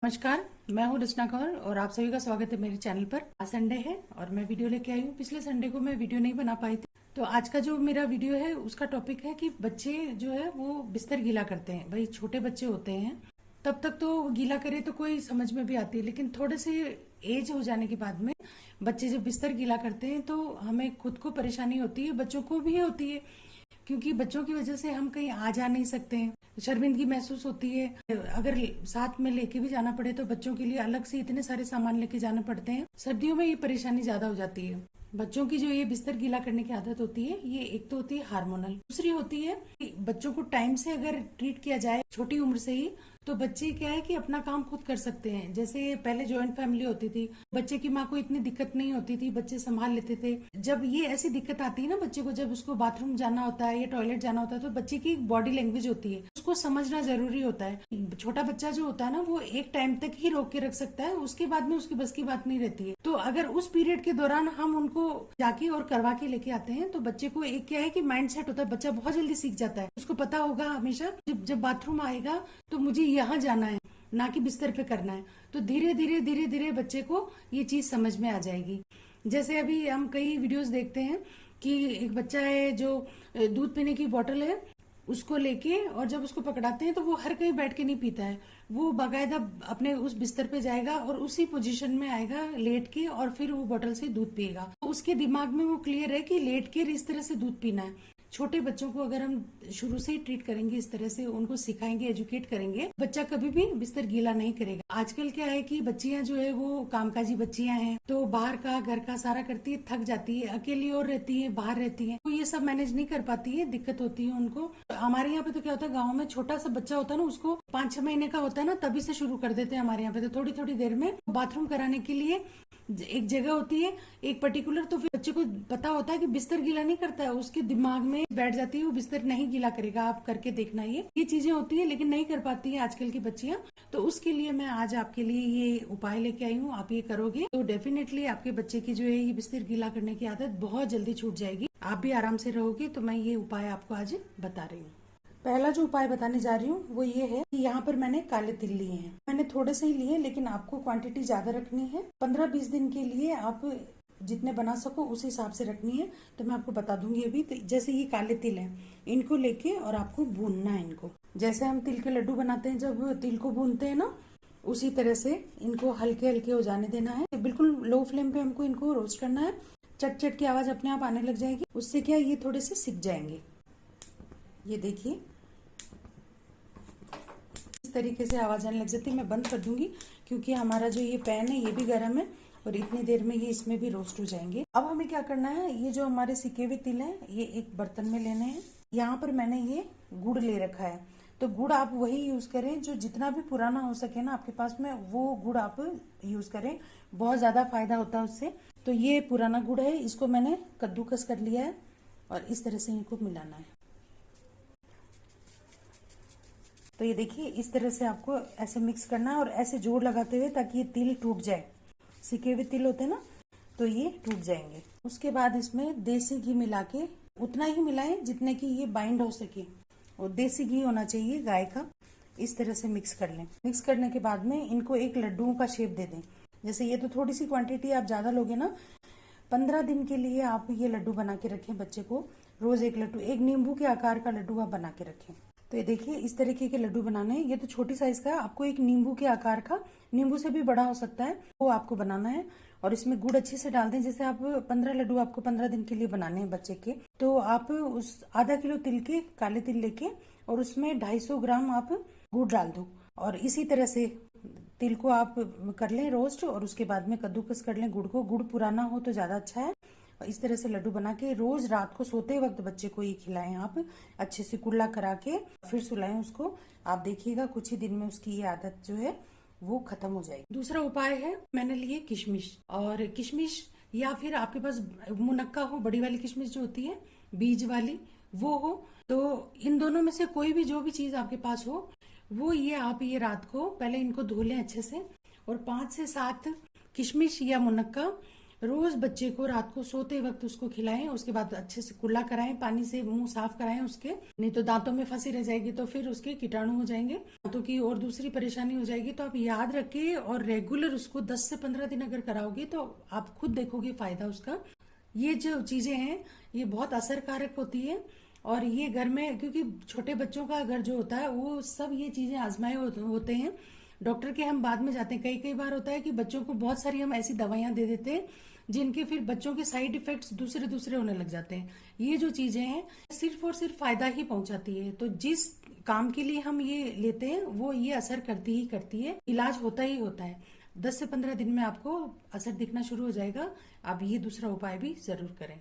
नमस्कार, मैं हूँ रचना कौर और आप सभी का स्वागत है मेरे चैनल पर। आज संडे है और मैं वीडियो लेके आई हूँ। पिछले संडे को मैं वीडियो नहीं बना पाई थी, तो आज का जो मेरा वीडियो है उसका टॉपिक है कि बच्चे जो है वो बिस्तर गीला करते हैं। भाई छोटे बच्चे होते हैं तब तक तो गीला करे तो कोई समझ में भी आती है, लेकिन थोड़े से एज हो जाने के बाद में बच्चे जब बिस्तर गीला करते हैं तो हमें खुद को परेशानी होती है, बच्चों को भी होती है, क्योंकि बच्चों की वजह से हम कहीं आ जा नहीं सकते हैं। शर्मिंदगी महसूस होती है। अगर साथ में लेके भी जाना पड़े तो बच्चों के लिए अलग से इतने सारे सामान लेके जाने पड़ते हैं। सर्दियों में ये परेशानी ज्यादा हो जाती है। बच्चों की जो ये बिस्तर गीला करने की आदत होती है, ये एक तो होती है हार्मोनल, दूसरी होती है कि बच्चों को टाइम से अगर ट्रीट किया जाए छोटी उम्र से ही, तो बच्चे क्या है कि अपना काम खुद कर सकते हैं। जैसे पहले जॉइंट फैमिली होती थी, बच्चे की माँ को इतनी दिक्कत नहीं होती थी, बच्चे संभाल लेते थे। जब ये ऐसी दिक्कत आती है ना बच्चे को, जब उसको बाथरूम जाना होता है या टॉयलेट जाना होता है, तो बच्चे की एक बॉडी लैंग्वेज होती है, उसको समझना जरूरी होता है। छोटा बच्चा जो होता है ना, वो एक टाइम तक ही रोक के रख सकता है, उसके बाद में उसकी बस की बात नहीं रहती है। तो अगर उस पीरियड के दौरान हम उनको जाके और करवा के लेके आते हैं तो बच्चे को एक क्या है कि माइंड सेट होता है, बच्चा बहुत जल्दी सीख जाता है। उसको पता होगा हमेशा जब बाथरूम आएगा तो मुझे यहाँ जाना है, ना कि बिस्तर पे करना है। तो धीरे धीरे बच्चे को ये चीज समझ में आ जाएगी। जैसे अभी हम कई वीडियोस देखते हैं कि एक बच्चा है जो दूध पीने की बोतल है, उसको लेके और जब उसको पकड़ाते हैं तो वो हर कहीं बैठ के नहीं पीता है, वो बाकायदा अपने उस बिस्तर पे जाएगा और उसी पोजीशन में आएगा लेट के, और फिर वो बोतल से दूध पिएगा। तो उसके दिमाग में वो क्लियर है कि लेट के इस तरह से दूध पीना है। छोटे बच्चों को अगर हम शुरू से ही ट्रीट करेंगे, इस तरह से उनको सिखाएंगे, एजुकेट करेंगे, बच्चा कभी भी बिस्तर गीला नहीं करेगा। आजकल क्या है कि बच्चियां जो है वो कामकाजी बच्चियां हैं, तो बाहर का घर का सारा करती है, थक जाती है, अकेली और रहती है, बाहर रहती है, तो ये सब मैनेज नहीं कर पाती है, दिक्कत होती है उनको। हमारे यहाँ पे तो क्या होता है, गाँव में छोटा सा बच्चा होता है ना, उसको 5-6 महीने का होता है ना, तभी से शुरू कर देते हैं हमारे यहाँ पे। तो थोड़ी थोड़ी देर में बाथरूम कराने के लिए एक जगह होती है, एक पर्टिकुलर, तो फिर बच्चे को पता होता है कि बिस्तर गीला नहीं करता है, उसके दिमाग में बैठ जाती है वो बिस्तर नहीं गीला करेगा। आप करके देखना, ये चीजें होती है, लेकिन नहीं कर पाती है आजकल की बच्चियां। तो उसके लिए मैं आज आपके लिए ये उपाय लेके आई हूँ। आप ये करोगे तो डेफिनेटली आपके बच्चे की जो है ये बिस्तर गीला करने की आदत बहुत जल्दी छूट जाएगी, आप भी आराम से रहोगे। तो मैं ये उपाय आपको आज बता रही हूँ। पहला जो उपाय बताने जा रही हूँ वो ये है कि यहाँ पर मैंने काले तिल लिए हैं। मैंने थोड़े से ही लिए, लेकिन आपको क्वांटिटी ज्यादा रखनी है। 15-20 दिन के लिए आप जितने बना सको उस हिसाब से रखनी है, तो मैं आपको बता दूंगी अभी। तो जैसे ये काले तिल हैं, इनको लेके और आपको भूनना है इनको। जैसे हम तिल के लड्डू बनाते हैं, जब तिल को भूनते हैं ना, उसी तरह से इनको हल्के हल्के हो जाने देना है। बिल्कुल लो फ्लेम पे हमको इनको रोस्ट करना है। चट चट की आवाज अपने आप आने लग जाएगी, उससे क्या ये थोड़े से सिक जाएंगे। ये देखिए इस तरीके से आवाज आने लग जाती है। मैं बंद कर दूंगी क्योंकि हमारा जो ये पैन है ये भी गर्म है और इतनी देर में ये इसमें भी रोस्ट हो जाएंगे। अब हमें क्या करना है, ये जो हमारे सिके हुए तिल है ये एक बर्तन में लेने हैं। यहाँ पर मैंने ये गुड़ ले रखा है, तो गुड़ आप वही यूज करें जो जितना भी पुराना हो सके ना आपके पास में, वो गुड़ आप यूज करें, बहुत ज्यादा फायदा होता है उससे। तो ये पुराना गुड़ है, इसको मैंने कद्दूकस कर लिया है और इस तरह से इनको मिलाना है। तो ये देखिए इस तरह से आपको ऐसे मिक्स करना है और ऐसे जोर लगाते हुए ताकि ये तिल टूट जाए। सिके हुए तिल होते हैं ना, तो ये टूट जाएंगे। उसके बाद इसमें देसी घी मिला के, उतना ही मिलाएं जितने की ये बाइंड हो सके, और देसी घी होना चाहिए गाय का। इस तरह से मिक्स कर लें। मिक्स करने के बाद में इनको एक लड्डुओं का शेप दे दें। जैसे ये तो थोड़ी सी क्वांटिटी, आप ज्यादा लोगे ना, 15 दिन के लिए आप ये लड्डू बना के रखें बच्चे को। रोज एक लड्डू, एक नींबू के आकार का लड्डू आप बना के रखें। तो ये देखिए इस तरीके के लड्डू बनाने हैं। ये तो छोटी साइज का है, आपको एक नींबू के आकार का, नींबू से भी बड़ा हो सकता है, वो आपको बनाना है। और इसमें गुड़ अच्छे से डाल दें। जैसे आप 15 लड्डू आपको 15 दिन के लिए बनाने हैं बच्चे के, तो आप उस आधा किलो तिल के, काले तिल लेके, और उसमें 250 ग्राम आप गुड़ डाल दो। और इसी तरह से तिल को आप कर लें रोस्ट, और उसके बाद में कद्दूकस कर लें गुड़ को। गुड़ पुराना हो तो ज्यादा अच्छा है। और इस तरह से लड्डू बना के रोज रात को सोते वक्त बच्चे को ये खिलाएं आप, अच्छे से कुल्ला करा के फिर सुलाएं उसको। आप देखिएगा कुछ ही दिन में उसकी ये आदत जो है वो खत्म हो जाएगी। दूसरा उपाय है, मैंने लिए किशमिश, और किशमिश या फिर आपके पास मुनक्का हो, बड़ी वाली किशमिश जो होती है बीज वाली, वो हो, तो इन दोनों में से कोई भी, जो भी चीज आपके पास हो वो, ये आप ये रात को पहले इनको धो लें अच्छे से, और 5 से 7 किशमिश या मुनक्का रोज बच्चे को रात को सोते वक्त उसको खिलाएं, उसके बाद अच्छे से कुल्ला कराएं, पानी से मुंह साफ कराएं उसके, नहीं तो दांतों में फंसी रह जाएगी तो फिर उसके कीटाणु हो जाएंगे, दांतों की और दूसरी परेशानी हो जाएगी। तो आप याद रखिए और रेगुलर उसको 10 से 15 दिन अगर कराओगे तो आप खुद देखोगे फायदा उसका। ये जो चीजें हैं ये बहुत असरकारक होती है, और ये घर में, क्योंकि छोटे बच्चों का घर जो होता है वो सब ये चीजें आजमाए होते हैं। डॉक्टर के हम बाद में जाते हैं, कई कई बार होता है कि बच्चों को बहुत सारी हम ऐसी दवाइयां दे देते हैं जिनके फिर बच्चों के साइड इफेक्ट्स दूसरे दूसरे होने लग जाते हैं। ये जो चीजें हैं सिर्फ और सिर्फ फायदा ही पहुंचाती है, तो जिस काम के लिए हम ये लेते हैं वो ये असर करती ही करती है, इलाज होता ही होता है। 10 से 15 दिन में आपको असर दिखना शुरू हो जाएगा। आप ये दूसरा उपाय भी जरूर करें।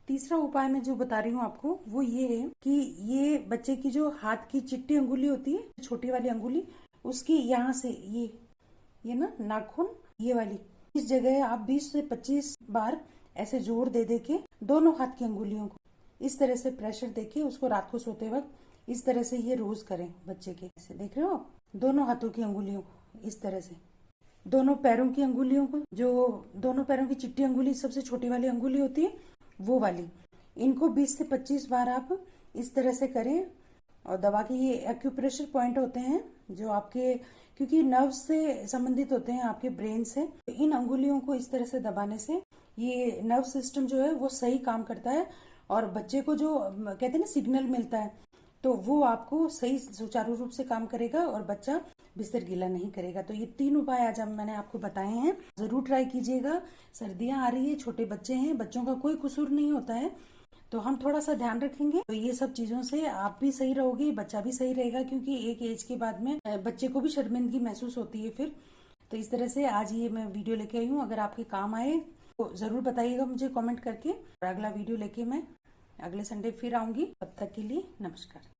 तीसरा उपाय मैं जो बता रही हूँ आपको वो ये है कि ये बच्चे की जो हाथ की चिट्टी अंगुली होती है, छोटी वाली अंगुली, उसकी यहाँ से ये ना नाखून, ये वाली इस जगह आप 20 से 25 बार ऐसे जोर दे दे के दोनों हाथ की अंगुलियों को इस तरह से प्रेशर देके उसको रात को सोते वक्त इस तरह से ये रोज करें बच्चे के। ऐसे देख रहे हो आप, दोनों हाथों की अंगुलियों को इस तरह से, दोनों पैरों की अंगुलियों को, जो दोनों पैरों की चिट्टी अंगुली सबसे छोटी वाली अंगुली होती है वो वाली, इनको 20 से 25 बार आप इस तरह से करें। और दवा के ये एक्यूप्रेशर पॉइंट होते हैं जो आपके, क्योंकि नर्व से संबंधित होते हैं आपके ब्रेन से, तो इन अंगुलियों को इस तरह से दबाने से ये नर्व सिस्टम जो है वो सही काम करता है, और बच्चे को जो कहते हैं ना सिग्नल मिलता है तो वो आपको सही सुचारू रूप से काम करेगा और बच्चा बिस्तर गीला नहीं करेगा। तो ये 3 उपाय आज मैंने आपको बताए हैं, जरूर ट्राई कीजिएगा। सर्दियां आ रही है, छोटे बच्चे हैं, बच्चों का कोई कसूर नहीं होता है, तो हम थोड़ा सा ध्यान रखेंगे तो ये सब चीजों से आप भी सही रहोगे, बच्चा भी सही रहेगा, क्योंकि एक एज के बाद में बच्चे को भी शर्मिंदगी महसूस होती है फिर। तो इस तरह से आज ये मैं वीडियो लेके आई हूँ, अगर आपके काम आए तो जरूर बताइएगा मुझे कमेंट करके। और अगला वीडियो लेके मैं अगले संडे फिर आऊंगी, तब तक के लिए नमस्कार।